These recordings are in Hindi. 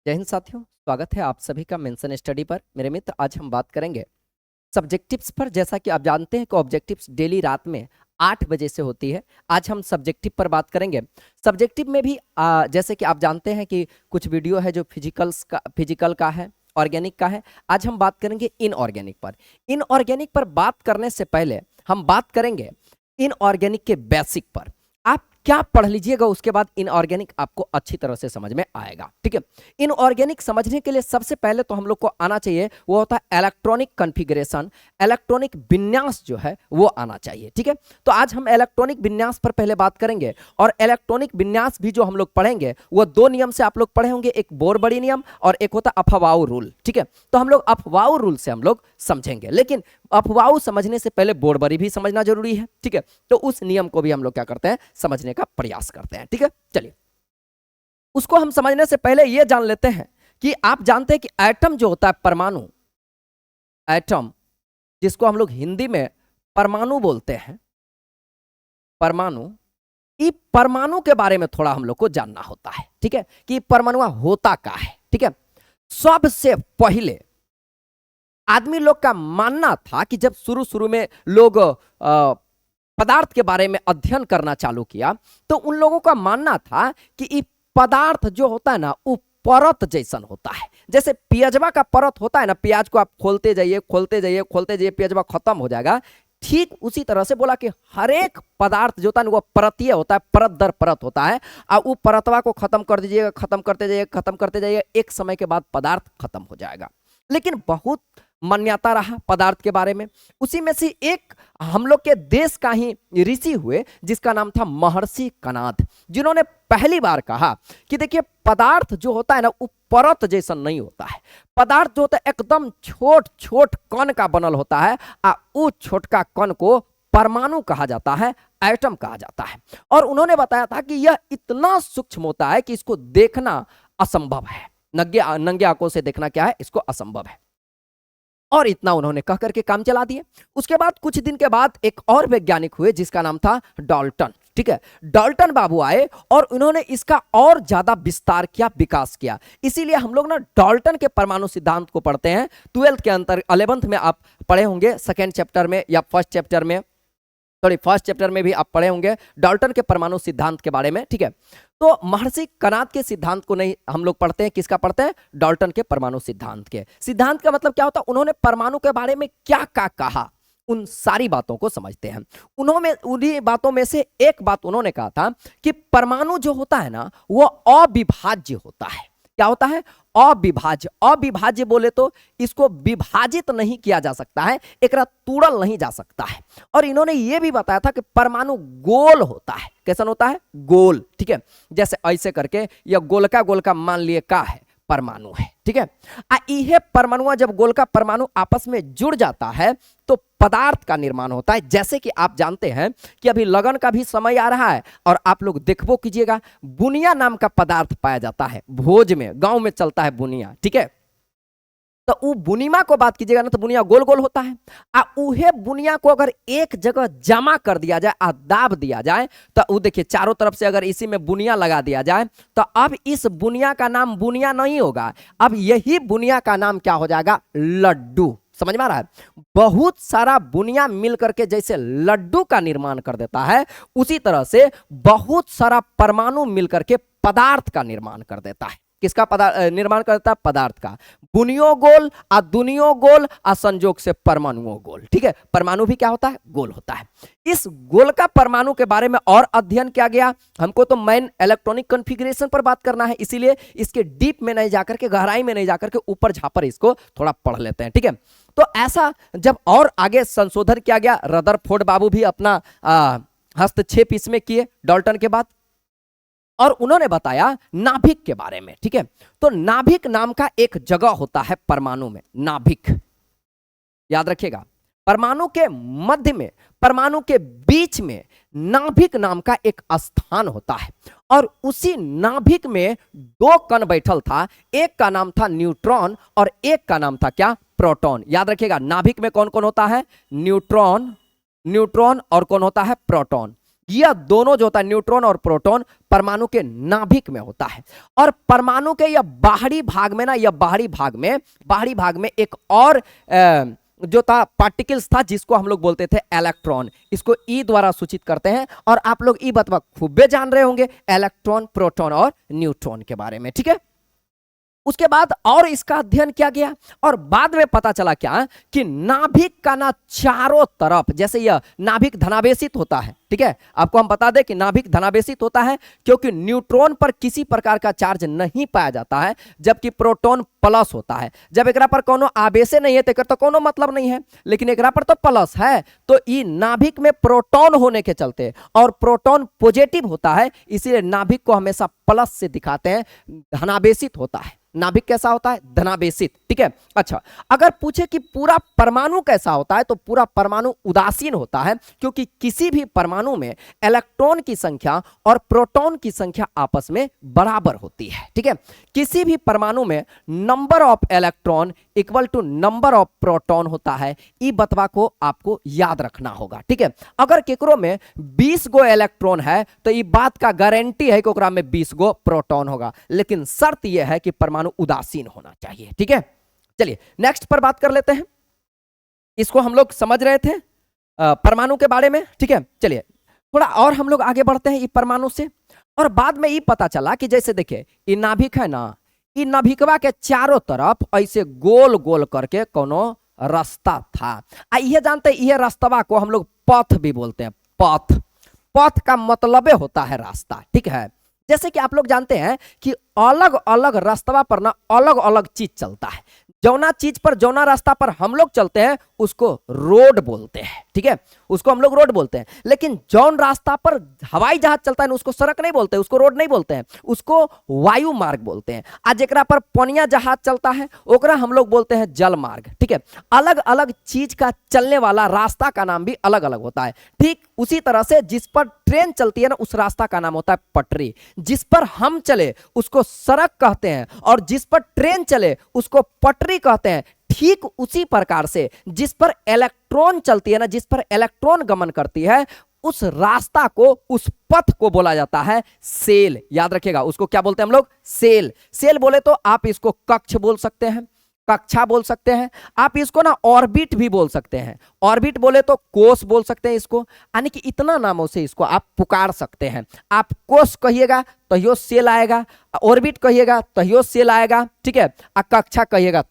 जय हिंद साथियों, स्वागत है आप सभी का मेंशन स्टडी पर। मेरे मित्र, आज हम बात करेंगे सब्जेक्टिव्स पर। जैसा कि आप जानते हैं कि ऑब्जेक्टिव्स डेली रात में 8 बजे से होती है। आज हम सब्जेक्टिव पर बात करेंगे। सब्जेक्टिव में भी जैसे कि आप जानते हैं कि कुछ वीडियो है जो फिजिकल का है, ऑर्गेनिक का है। आज हम बात करेंगे इनऑर्गेनिक पर। इनऑर्गेनिक पर बात करने से पहले हम बात करेंगे इनऑर्गेनिक के बेसिक पर। आप क्या पढ़ लीजिएगा, उसके बाद इनऑर्गेनिक आपको अच्छी तरह से समझ में आएगा। ठीक है, इनऑर्गेनिक समझने के लिए सबसे पहले तो हम लोग को आना चाहिए, वो होता है इलेक्ट्रॉनिक कॉन्फ़िगरेशन, इलेक्ट्रॉनिक विन्यास जो है वो आना चाहिए। ठीक है, तो आज हम इलेक्ट्रॉनिक विन्यास पर पहले बात करेंगे। और इलेक्ट्रॉनिक विन्यास भी जो हम लोग पढ़ेंगे वो दो नियम से आप लोग पढ़े होंगे, एक बोर-बड़ी नियम और एक होता अफवाऊ रूल। ठीक है, तो हम लोग अफवाऊ रूल से हम लोग समझेंगे, लेकिन अफवाऊ समझने से पहले बोर-बड़ी भी समझना जरूरी है। ठीक है, तो उस नियम को भी हम लोग क्या करते हैं, समझने का प्रयास करते हैं। ठीक है, चलिए उसको हम समझने से पहले यह जान लेते हैं कि आप जानते हैं कि एटम जो होता है, परमाणु, एटम जिसको हम लोग हिंदी में परमाणु बोलते हैं, परमाणु, ये परमाणु के बारे में थोड़ा हम लोग को जानना होता है। ठीक है, कि परमाणु होता क्या है। ठीक है, सबसे पहले आदमी लोग का मानना था कि जब शुरू शुरू में लोग पदार्थ के बारे में अध्ययन करना चालू किया, तो उन लोगों का मानना था कि ये पदार्थ जो होता है ना, वो परत जैसन होता है। जैसे प्याजवा का परत होता है ना, प्याज को आप खोलते जाइए खोलते जाइए खोलते जाइए, प्याजवा खत्म हो जाएगा। ठीक उसी तरह से बोला कि हर एक पदार्थ जो होता है वो परतीय होता है, परत दर परत होता है। और वो परतवा को खत्म कर दीजिएगा, खत्म करते जाइए खत्म करते जाइए, एक समय के बाद पदार्थ खत्म हो जाएगा। लेकिन बहुत मान्यता रहा पदार्थ के बारे में। उसी में से एक हम लोग के देश का ही ऋषि हुए जिसका नाम था महर्षि कणाद, जिन्होंने पहली बार कहा कि देखिए पदार्थ जो होता है ना, वो परत जैसा नहीं होता है। पदार्थ जो होता है एकदम छोट छोट कण का बनल होता है, और वो छोटका कण को परमाणु कहा जाता है, एटम कहा जाता है। और उन्होंने बताया था कि यह इतना सूक्ष्म होता है कि इसको देखना असंभव है। नंगे आंखों से देखना क्या है, इसको असंभव है। और इतना उन्होंने कह करके काम चला दिए। उसके बाद कुछ दिन के बाद एक और वैज्ञानिक हुए जिसका नाम था डाल्टन। ठीक है, डाल्टन बाबू आए और उन्होंने इसका और ज्यादा विस्तार किया, विकास किया। इसीलिए हम लोग ना डाल्टन के परमाणु सिद्धांत को पढ़ते हैं 12th के अंतर 11th में आप पढ़े होंगे, सेकेंड चैप्टर में या फर्स्ट चैप्टर में, सॉरी फर्स्ट चैप्टर में भी आप पढ़े होंगे डाल्टन के परमाणु सिद्धांत के बारे में। ठीक है, तो महर्षि कणाद के सिद्धांत को नहीं हम लोग पढ़ते हैं, किसका पढ़ते हैं, डाल्टन के परमाणु सिद्धांत के। सिद्धांत का मतलब क्या होता है, उन्होंने परमाणु के बारे में क्या क्या कहा, उन सारी बातों को समझते हैं। उन्होंने उन्हीं बातों में से एक बात उन्होंने कहा था कि परमाणु जो होता है ना, वो अविभाज्य होता है। क्या होता है, अविभाज्य। अविभाज्य बोले तो इसको विभाजित नहीं किया जा सकता है, एकरा तोड़ल नहीं जा सकता है। और इन्होंने ये भी बताया था कि परमाणु गोल होता है। कैसा होता है, गोल। ठीक है, जैसे ऐसे करके या गोलका गोलका मान लिए का है, परमाणु है। ठीक है, यह परमाणु जब गोलका परमाणु आपस में जुड़ जाता है तो पदार्थ का निर्माण होता है। जैसे कि आप जानते हैं कि अभी लगन का भी समय आ रहा है, और आप लोग देखबो कीजिएगा, बुनिया नाम का पदार्थ पाया जाता है भोज में, गांव में चलता है बुनिया। ठीक है, तो वो बुनिमा को बात कीजिएगा ना, तो बुनिया गोल गोल होता है। उहे बुनिया को अगर एक जगह जमा कर दिया जाए, दाब दिया जाए, तो वो देखिए चारों तरफ से अगर इसी में बुनिया लगा दिया जाए, तो अब इस बुनिया का नाम बुनिया नहीं होगा, अब यही बुनिया का नाम क्या हो जाएगा, लड्डू। समझ में आ रहा है, बहुत सारा बुनिया मिल करके जैसे लड्डू का निर्माण कर देता है, उसी तरह से बहुत सारा परमाणु मिल करके पदार्थ का निर्माण कर देता है। किसका निर्माण करता है, पदार्थ का। बुनियो गोल आ दुनियो गोल आ संजोग से परमाणुओं गोल। ठीक है, परमाणु भी क्या होता है, गोल होता है। इस गोल का परमाणु के बारे में और अध्ययन किया गया। हमको तो मेन इलेक्ट्रॉनिक कॉन्फ़िगरेशन पर बात करना है, इसीलिए इसके डीप में नहीं जाकर के, गहराई में नहीं जाकर के, ऊपर झापर इसको थोड़ा पढ़ लेते हैं। ठीक है, तो ऐसा जब और आगे संशोधन किया गया, रदरफोर्ड बाबू भी अपना हस्तक्षेप इसमें किए डाल्टन के बाद, और उन्होंने बताया नाभिक के बारे में। ठीक है, तो नाभिक नाम का एक जगह होता है परमाणु में, नाभिक, याद रखिएगा, परमाणु के मध्य में, परमाणु के बीच में नाभिक नाम का एक स्थान होता है। और उसी नाभिक में दो कण बैठल था, एक का नाम था न्यूट्रॉन और एक का नाम था क्या, प्रोटॉन। याद रखिएगा, नाभिक में कौन कौन होता है, न्यूट्रॉन, न्यूट्रॉन और कौन होता है, प्रोटॉन। यह दोनों जो होता है न्यूट्रॉन और प्रोटॉन परमाणु के नाभिक में होता है। और परमाणु के यह बाहरी भाग में ना, यह बाहरी भाग में एक और जो था पार्टिकल्स था जिसको हम लोग बोलते थे इलेक्ट्रॉन, इसको ई द्वारा सूचित करते हैं। और आप लोग ई बतवा खूबे जान रहे होंगे इलेक्ट्रॉन, प्रोटॉन और न्यूट्रॉन के बारे में, ठीक है। उसके बाद और इसका अध्ययन किया गया और बाद में पता चला क्या कि नाभिक का ना चारों तरफ, जैसे यह नाभिक धनावेशित होता है, ठीक है, आपको हम बता दें कि नाभिक धनावेशित होता है क्योंकि न्यूट्रॉन पर किसी प्रकार का चार्ज नहीं पाया जाता है, जबकि प्रोटॉन प्लस होता है। जब एकरा पर कोनो आवेश नहीं है तो कोनो मतलब नहीं है, लेकिन एकरा पर तो प्लस है, तो ये नाभिक में प्रोटॉन होने के चलते और प्रोटॉन पॉजिटिव होता है, इसीलिए नाभिक को हमेशा प्लस से दिखाते हैं, धनावेशित होता है। नाभिक कैसा होता है? धनावेशित, ठीक है। अच्छा, अगर पूछे कि पूरा परमाणु कैसा होता है तो पूरा परमाणु उदासीन होता है, क्योंकि किसी भी परमाणु में इलेक्ट्रॉन की संख्या और प्रोटॉन की संख्या आपस में बराबर होती है, ठीक है। किसी भी परमाणु में number of electron equal to number of proton होता है, ई बतवा को आपको याद रखना होगा, ठीक है। अगर केकरो में 20 गो इलेक्ट्रॉन है तो ये बात का गारंटी है कि ओकरा में 20 गो प्रोटॉन होगा, लेकिन शर्त यह है कि परमाणु उदासीन होना चाहिए, ठीक है। चलिए नेक्स्ट पर बात कर लेते हैं। इसको हम लोग समझ रहे थे परमाणु के बारे में, ठीक है। चलिए थोड़ा और हम लोग आगे बढ़ते हैं परमाणु से, और बाद में ये पता चला कि जैसे देखिए ये नाभिक है ना, ये नाभिकवा के चारों तरफ ऐसे गोल गोल करके कोनो रास्ता था। ये जानते हैं, यह रास्तवा को हम लोग पथ भी बोलते हैं। पथ, पथ का मतलब होता है रास्ता, ठीक है। जैसे कि आप लोग जानते हैं कि अलग अलग रास्ता पर ना अलग अलग चीज चलता है। जौना चीज पर, जौना रास्ता पर हम लोग चलते हैं उसको रोड बोलते हैं, ठीक है, उसको हम लोग रोड बोलते हैं। लेकिन जौन रास्ता पर हवाई जहाज चलता है उसको सड़क नहीं बोलते, उसको रोड नहीं बोलते हैं, उसको वायु मार्ग बोलते हैं। आज एकरा पर पनिया जहाज चलता है ओकरा हम लोग बोलते हैं जल मार्ग, ठीक है। अलग अलग चीज का चलने वाला रास्ता का नाम भी अलग अलग होता है। ठीक उसी तरह से जिस पर ट्रेन चलती है ना उस रास्ता का नाम होता है पटरी, जिस पर हम चले उसको सड़क कहते हैं, और जिस पर ट्रेन चले उसको पटरी कहते हैं। ठीक उसी प्रकार से जिस पर इलेक्ट्रॉन चलती है ना, जिस पर इलेक्ट्रॉन गमन करती है, उस रास्ता को, उस पथ को बोला जाता है सेल। याद रखिएगा, उसको क्या बोलते हैं हम लोग? सेल। सेल बोले तो आप इसको कक्ष बोल सकते हैं, कक्षा बोल सकते हैं, आप इसको ना ऑर्बिट भी बोल सकते हैं। ऑर्बिट बोले तो कोष बोल सकते हैं इसको, यानी कि इतना नामों से इसको आप पुकार सकते हैं। आप कोष कहिएगा तो यो सेल आएगा, ऑर्बिट कहिएगा तो यो सेल आएगा, ठीक है। कक्षा कहिएगा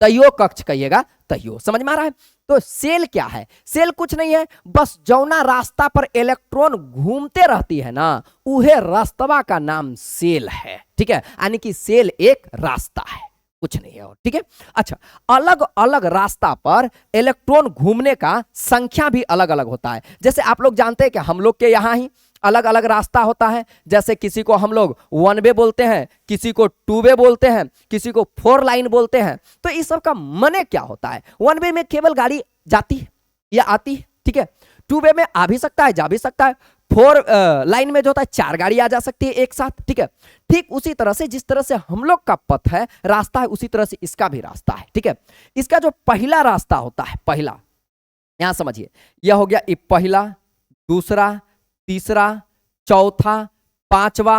तयो कक्ष कहिएगा तयो। समझ में आ रहा है? तो सेल क्या है? सेल कुछ नहीं है, बस जौना रास्ता पर इलेक्ट्रॉन घूमते रहती है ना, उहे रास्तवा का नाम सेल है, ठीक है। यानी कि सेल एक रास्ता है, कुछ नहीं है और, ठीक है। अच्छा, अलग अलग रास्ता पर इलेक्ट्रॉन घूमने का संख्या भी अलग अलग होता है। जैसे आप लोग जानते हैं कि हम लोग के यहाँ ही अलग अलग रास्ता होता है। जैसे किसी को हम लोग 1 वे बोलते हैं, किसी को 2 वे बोलते हैं, किसी को 4 लाइन बोलते हैं। तो इस सब का मने क्या होता है? 1 वे में केवल गाड़ी जाती है या आती है, ठीक है। 2 वे में आ भी सकता है, जा भी सकता है। 4 लाइन में जो होता है 4 गाड़ी आ जा सकती है एक साथ, ठीक है। ठीक उसी तरह से जिस तरह से हम लोग का पथ है, रास्ता है, उसी तरह से इसका भी रास्ता है, ठीक है। इसका जो पहला रास्ता होता है, पहला, यहां समझिए, यह हो गया ये पहला, दूसरा, तीसरा, चौथा, पांचवा,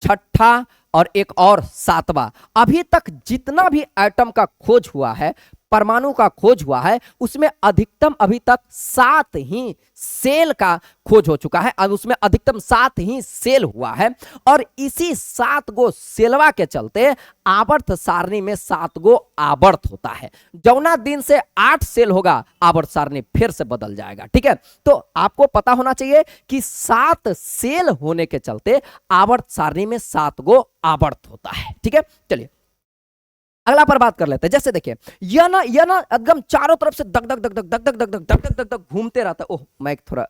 छठा और एक और 7वां। अभी तक जितना भी एटम का खोज हुआ है, परमाणु का खोज हुआ है, उसमें अधिकतम अभी तक 7 ही सेल का खोज हो चुका है। अब उसमें अधिकतम 7 ही सेल हुआ है, और इसी 7 गो सेलवा के चलते आवर्त सारणी में 7 गो आवर्त होता है। जौना दिन से 8 सेल होगा, आवर्त सारणी फिर से बदल जाएगा, ठीक है। तो आपको पता होना चाहिए कि 7 सेल होने के चलते आवर्त सारणी में 7 गो आवर्त होता है, ठीक है। चलिए अगला पर बात कर लेते हैं। जैसे देखिए यह ना एकदम चारों तरफ से दग दग दग दग दग दग दग दग दग दग दग घूमते रहता है। ओह, माइक थोड़ा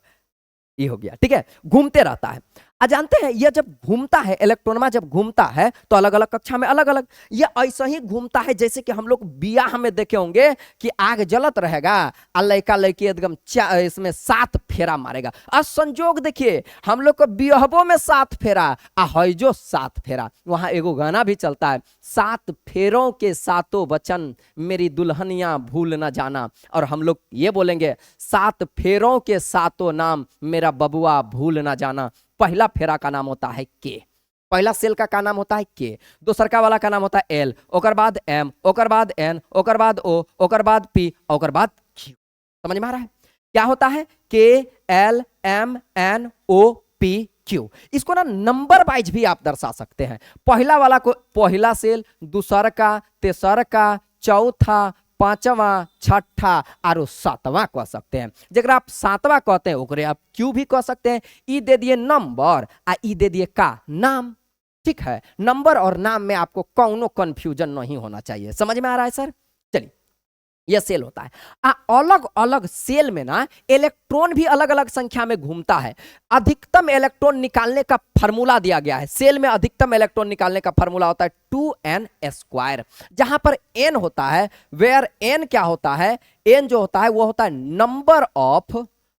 ये हो गया, ठीक है, घूमते रहता है। जानते हैं ये जब घूमता है, इलेक्ट्रॉनमा जब घूमता है तो अलग अलग कक्षा में अलग अलग, ये ऐसा ही घूमता है जैसे कि हम लोग बियाह में देखे होंगे कि आग जलत रहेगा और लड़का लड़की एकदम इसमें 7 फेरा मारेगा। और संजोग देखिए हम लोग को बियाहबो में 7 फेरा है जो 7 फेरा, वहां एगो गाना भी चलता है, 7 फेरों के 7 वचन मेरी दुल्हनिया भूल ना जाना, और हम लोग ये बोलेंगे 7 फेरों के 7 नाम मेरा बबुआ भूल ना जाना। पहला फेरा का नाम होता है के, पहला सेल का नाम होता है के, दूसरका वाला का नाम होता है एल, ओकर बाद एम, ओकर बाद एन, ओकर बाद ओ, ओकर बाद पी, ओकर बाद क्यू। समझ में आ रहा है क्या होता है? K L M N O P Q. इसको ना नंबर वाइज भी आप दर्शा सकते हैं। पहला वाला को पहला सेल, दूसरा का, तेसर का, चौथा, पांचवा, छठा और 7वां कह सकते हैं। जगह आप 7वां कहते हैं ओकरे आप क्यू भी कह सकते हैं। ई दे दिए नंबर आ ई दे दिए का नाम। ठीक है, नंबर और नाम में आपको कौनो कंफ्यूजन नहीं होना चाहिए। समझ में आ रहा है सर? चलिए, यह सेल होता है। अलग अलग सेल में ना इलेक्ट्रॉन भी अलग अलग संख्या में घूमता है। अधिकतम इलेक्ट्रॉन निकालने का फार्मूला दिया गया है। सेल में अधिकतम इलेक्ट्रॉन निकालने का फार्मूला होता है 2n²। जहां पर n होता है, वेयर n क्या होता है? n जो होता है वो होता है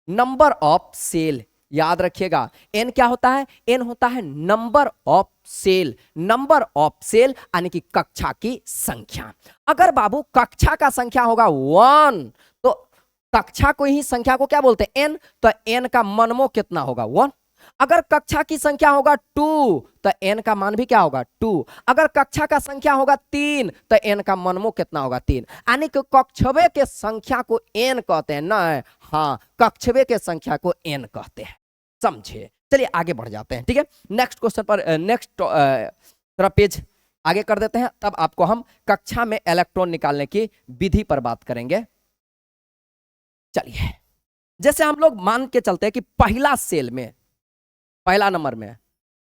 नंबर ऑफ सेल। याद रखिएगा, n क्या होता है? n होता है number of shell. Number of shell यानी कि कक्षा की संख्या। अगर बाबू कक्षा का संख्या होगा 1 तो कक्षा को ही संख्या को क्या बोलते हैं? n। तो n का मनमो कितना होगा? 1। अगर कक्षा की संख्या होगा 2 तो n का मान भी क्या होगा? 2। अगर कक्षा का संख्या होगा 3 तो n का मनमो कितना होगा? 3। यानी कि कक्षवे के संख्या को n कहते हैं ना? हाँ, कक्षवे के संख्या को n कहते हैं। समझे? चलिए आगे बढ़ जाते हैं। ठीक है, नेक्स्ट क्वेश्चन पर, नेक्स्ट थोड़ा पेज आगे कर देते हैं, तब आपको हम कक्षा में इलेक्ट्रॉन निकालने की विधि पर बात करेंगे। चलिए, जैसे हम लोग मान के चलते हैं कि पहला सेल में, पहला नंबर में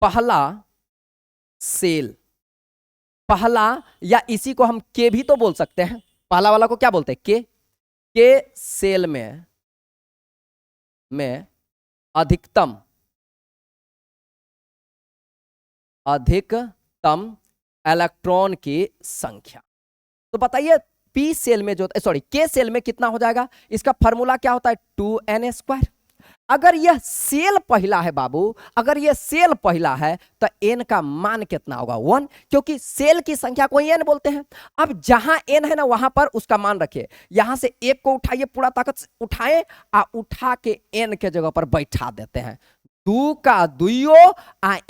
पहला सेल, पहला, या इसी को हम के भी तो बोल सकते हैं। पहला वाला को क्या बोलते हैं? के सेल में अधिकतम इलेक्ट्रॉन की संख्या। तो बताइए पी सेल में जो, सॉरी, के सेल में कितना हो जाएगा? इसका फॉर्मूला क्या होता है? 2n²। अगर यह सेल पहला है बाबू, अगर यह सेल पहला है तो n का मान कितना होगा? 1, क्योंकि सेल की संख्या को n बोलते हैं। अब जहां n है ना वहां पर उसका मान रखिए। यहां से 1 को उठाइए, पूरा ताकत से उठाए, उठा के n के जगह पर बैठा देते हैं। 2 का दुइयो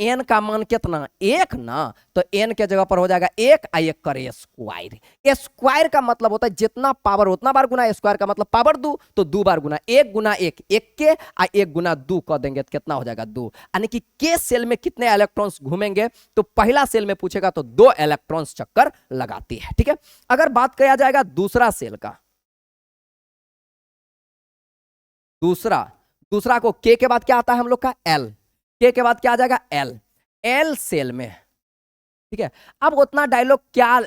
n का मान कितना? 1 ना? तो n के जगह पर हो जाएगा 1 1 करे स्क्वायर। स्क्वायर का मतलब होता है जितना पावर उतना बार गुना। स्क्वायर का मतलब पावर 2, तो 2 बार गुना। 1 गुना 1 1 के, 1 गुना 2 कर देंगे तो कितना हो जाएगा? 2। यानी कि के सेल में कितने इलेक्ट्रॉन्स घूमेंगे? तो पहला सेल में पूछेगा तो 2 इलेक्ट्रॉन्स चक्कर लगाती है। ठीक है, अगर बात किया जाएगा दूसरा सेल का, दूसरा को के के बाद क्या आता है हम लोग का? एल। के के बाद क्या आ जाएगा? एल। एल सेल में, ठीक है, अब उतना डायलॉग क्या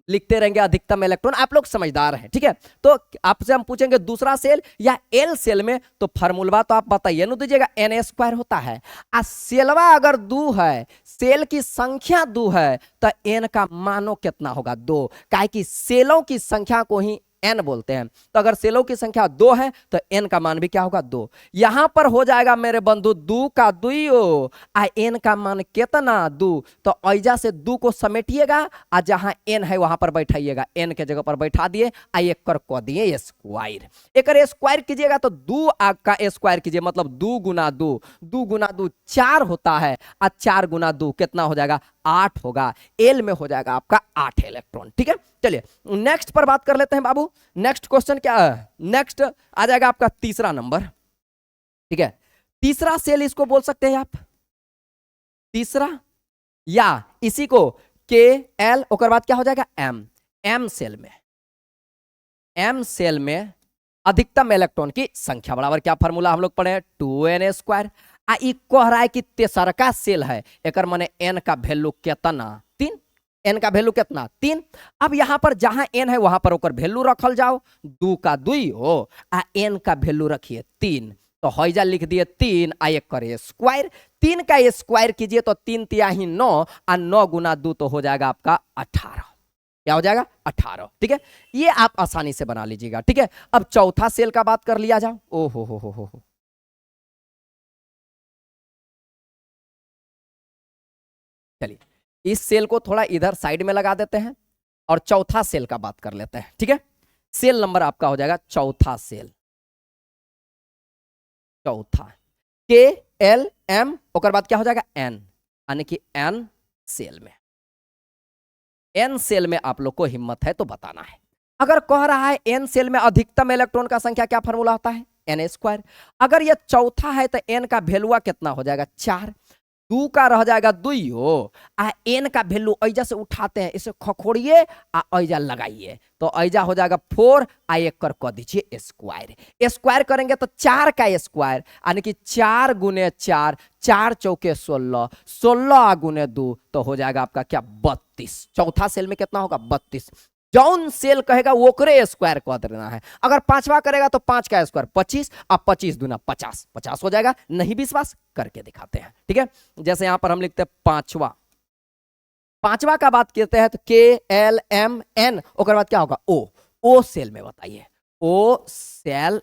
लिखते रहेंगे? अधिकतम इलेक्ट्रॉन। आप लोग समझदार हैं, ठीक है। तो आपसे हम पूछेंगे दूसरा सेल या एल सेल में, तो फार्मूला तो आप बताइए न दीजिएगा, n² होता है। सेलवा अगर 2 है, सेल की संख्या 2 है, तो n का मानो कितना होगा? 2। काहे कि सेलों की संख्या को ही n बोलते हैं। तो अगर सेलों की संख्या 2 है तो n का मान भी क्या होगा? 2। यहां पर हो जाएगा मेरे बंधु 2 का दुइयो n का मान कितना? 2। तो ऐजा से 2 को समेटिएगा और जहां n है वहां पर बैठाइएगा। n के जगह पर बैठा दिए, एक कर को दिए स्क्वायर। एक स्क्वायर कीजिएगा तो 2 का स्क्वायर कीजिए, मतलब 2 गुना 2, 2 गुना 2 4 होता है, और 4 गुना 2 कितना हो जाएगा? 8 होगा। एल में हो जाएगा आपका 8 इलेक्ट्रॉन। ठीक है, चलिए नेक्स्ट पर बात कर लेते हैं बाबू। नेक्स्ट क्वेश्चन क्या है? नेक्स्ट आ जाएगा आपका तीसरा नंबर। ठीक है, तीसरा सेल इसको बोल सकते हैं आप तीसरा, या इसी को के एल, और बाद क्या हो जाएगा? एम। एम सेल में अधिकतम इलेक्ट्रॉन की संख्या बराबर क्या फॉर्मूला हम लोग पढ़े? 2n²। कह रहा है कि तेसरका सेल है, एक माने n का वैल्यू कितना? 3। n का वैल्यू कितना? 3। अब यहां पर जहां n है वहां पर ओकर वैल्यू रखल जाओ, 2 का 2 हो, n का वैल्यू रखिए 3। तो तो हौजा लिख दिए 3 आ 1 करे स्क्वायर, 3 का स्क्वायर कीजिए तो 3 तिहाई 9 और 9 गुना 2 तो हो जाएगा आपका 18। क्या हो जाएगा 18। ठीक है, ये आप आसानी से बना लीजिएगा। ठीक है, अब चौथा सेल का बात कर लिया जाओ। ओ हो। चलिए इस सेल को थोड़ा इधर साइड में लगा देते हैं और चौथा सेल का बात कर लेते हैं। ठीक है, सेल नंबर आपका हो जाएगा चौथा सेल, चौथा के एल एम और बाद क्या हो जाएगा एन, यानी कि एन सेल में, एन सेल में आप लोग को हिम्मत है तो बताना है। अगर कह रहा है एन सेल में अधिकतम इलेक्ट्रॉन का संख्या क्या फॉर्मूला होता है एन स्क्वायर। अगर ये चौथा है तो एन का वैल्यू कितना हो जाएगा 4, 2 का रह जाएगा 2 आ एन का वैल्यू ऐजा से उठाते हैं, इसे खखोड़िए आ ऐजा लगाइए तो ऐजा हो जाएगा 4 आ 1 कर दीजिए स्क्वायर। स्क्वायर करेंगे तो 4 का स्क्वायर यानी कि 4 गुने 4, 4 चौके 16, 16 गुने 2 तो हो जाएगा आपका क्या 32। चौथा सेल में कितना होगा 32। जौन सेल कहेगा ओकरे स्क्वायर कह देना है। अगर पांचवा करेगा तो 5 का स्क्वायर 25, अब 25 दूना 50, 50 हो जाएगा। नहीं विश्वास करके दिखाते हैं। ठीक है, जैसे यहां पर हम लिखते हैं पांचवा, पांचवा का बात करते हैं तो के एल एम एन और बाद क्या होगा ओ सेल में बताइए, ओ सेल।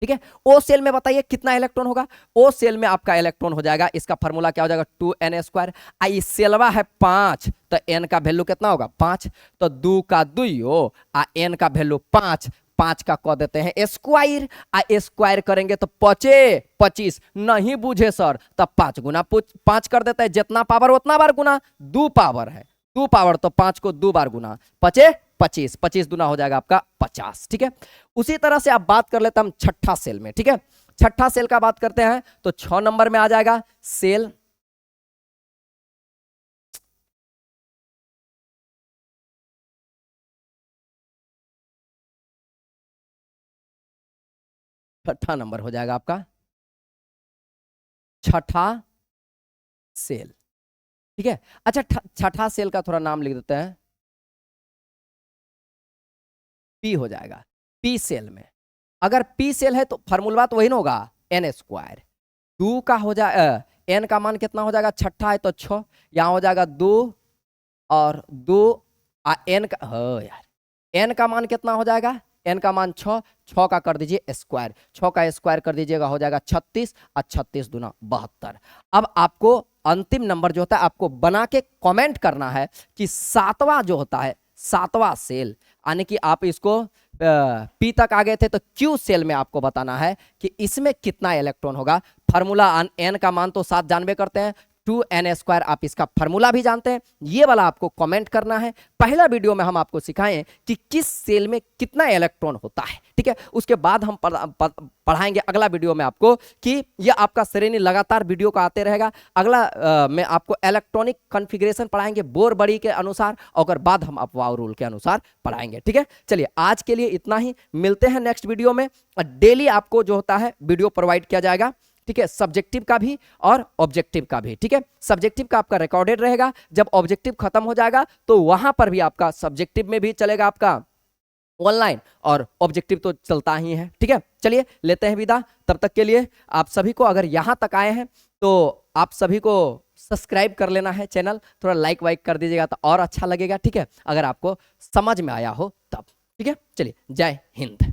ठीक है, ओ सेल में बताइए कितना इलेक्ट्रॉन होगा। ओ सेल में आपका इलेक्ट्रॉन हो जाएगा, इसका फॉर्मूला क्या हो जाएगा 2n स्क्वायर। आई सेलवा है 5 तो n का वैल्यू कितना होगा 5, तो 2 का 2 आ n का वैल्यू 5, 5 का कह देते हैं स्क्वायर। आ स्क्वायर करेंगे तो 25, नहीं बुझे सर तब 5 गुना 5 कर देते हैं, जितना पावर उतना बार गुना, 2 पावर है 2 पावर तो 5 को 2 बार गुना, 25, 25 दुना हो जाएगा आपका 50। ठीक है, उसी तरह से आप बात कर लेते हैं हम छठा सेल में। ठीक है, छठा सेल का बात करते हैं तो 6 नंबर में आ जाएगा सेल, छठा नंबर हो जाएगा आपका छठा सेल। ठीक है, अच्छा छठा सेल का थोड़ा नाम लिख देते हैं, पी हो जाएगा। पी सेल में अगर पी सेल है तो फॉर्मूला तो वही ना होगा एन स्क्वायर। 2 का हो जाए एन का मान कितना हो जाएगा, छठा है तो 6, यहां हो जाएगा 2 और 2 आ एन का हो यार, एन का मान कितना हो जाएगा, एन का मान 6, 6 का कर दीजिए स्क्वायर, 6 का स्क्वायर कर दीजिएगा हो जाएगा 36 और 36 दूना 72। अब आपको अंतिम नंबर जो होता है आपको बना के कमेंट करना है कि सातवां जो होता है, सातवां सेल, यानी कि आप इसको पी तक आ गए थे तो क्यू सेल में आपको बताना है कि इसमें कितना इलेक्ट्रॉन होगा। फार्मूला एन का मान तो 7 जानबे करते हैं, 2n स्क्वायर आप इसका फार्मूला भी जानते हैं, ये वाला आपको कमेंट करना है। पहला वीडियो में हम आपको सिखाएं कि किस सेल में कितना इलेक्ट्रॉन होता है। ठीक है, उसके बाद हम पढ़ाएंगे अगला वीडियो में आपको कि ये आपका श्रेणी लगातार वीडियो का आते रहेगा। अगला में आपको इलेक्ट्रॉनिक कॉन्फ़िगरेशन पढ़ाएंगे बोर बड़ी के अनुसार, और बाद हम अपवाह रूल के अनुसार पढ़ाएंगे। ठीक है, चलिए आज के लिए इतना ही, मिलते हैं नेक्स्ट वीडियो में। डेली आपको जो होता है वीडियो प्रोवाइड किया जाएगा। ठीक है, सब्जेक्टिव का भी और ऑब्जेक्टिव का भी। ठीक है, सब्जेक्टिव का आपका रिकॉर्डेड रहेगा, जब ऑब्जेक्टिव खत्म हो जाएगा तो वहां पर भी आपका सब्जेक्टिव में भी चलेगा आपका ऑनलाइन, और ऑब्जेक्टिव तो चलता ही है। ठीक है, चलिए लेते हैं विदा, तब तक के लिए आप सभी को, अगर यहां तक आए हैं तो आप सभी को सब्सक्राइब कर लेना है चैनल, थोड़ा लाइक वाइक कर दीजिएगा तो और अच्छा लगेगा। ठीक है, अगर आपको समझ में आया हो तब। ठीक है, चलिए जय हिंद।